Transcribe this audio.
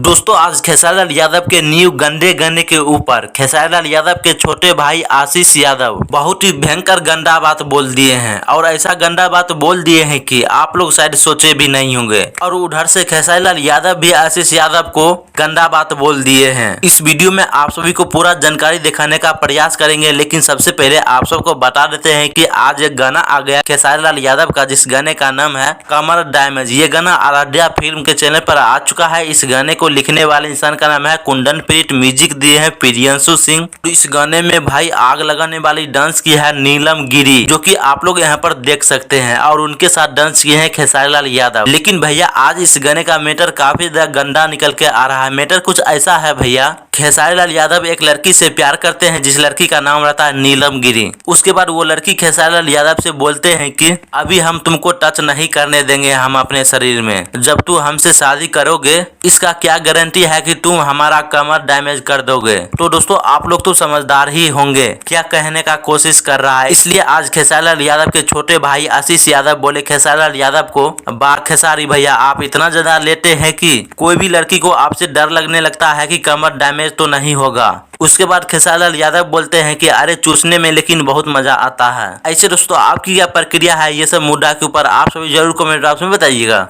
दोस्तों आज खेसारी लाल यादव के न्यू गंदे गाने के ऊपर खेसारी लाल यादव के छोटे भाई आशीष यादव बहुत ही भयंकर गंदा बात बोल दिए हैं और ऐसा गंदा बात बोल दिए हैं कि आप लोग शायद सोचे भी नहीं होंगे। और उधर से खेसारी लाल यादव भी आशीष यादव को गंदा बात बोल दिए हैं। इस वीडियो में आप सभी को पूरा जानकारी दिखाने का प्रयास करेंगे, लेकिन सबसे पहले आप सबको बता देते हैं कि आज एक गाना आ गया खेसारी लाल यादव का, जिस गाने का नाम है कमर डैमेज। ये गाना आराध्या फिल्म के चैनल पर आ चुका है। इस गाने को लिखने वाले इंसान का नाम है कुंदन प्रीत, म्यूजिक दिए हैं प्रियंशु सिंह। तो इस गाने में भाई आग लगाने वाली डांस की है नीलम गिरी, जो कि आप लोग यहाँ पर देख सकते हैं, और उनके साथ डांस किए हैं खेसारी लाल यादव। लेकिन भैया आज इस गाने का मैटर काफी गंदा निकल के आ रहा है। मैटर कुछ ऐसा है भैया, खेसारी लाल यादव एक लड़की से प्यार करते हैं जिस लड़की का नाम रहता है नीलम गिरी। उसके बाद वो लड़की खेसारी लाल यादव से बोलते हैं कि अभी हम तुमको टच नहीं करने देंगे हम अपने शरीर में, जब तू हमसे शादी करोगे इसका क्या गारंटी है कि तुम हमारा कमर डैमेज कर दोगे। तो दोस्तों आप लोग तो समझदार ही होंगे क्या कहने का कोशिश कर रहा है। इसलिए आज खेसारी लाल यादव के छोटे भाई आशीष यादव बोले खेसारी लाल यादव को, बार खेसारी भैया आप इतना ज्यादा लेते हैं कि कोई भी लड़की को आपसे डर लगने लगता है कि कमर डैमेज तो नहीं होगा। उसके बाद खेसारी लाल यादव बोलते हैं कि अरे चूसने में लेकिन बहुत मजा आता है। ऐसे दोस्तों आपकी क्या प्रक्रिया है ये सब मुद्दा के ऊपर, आप सभी जरूर कमेंट बॉक्स में बताइएगा।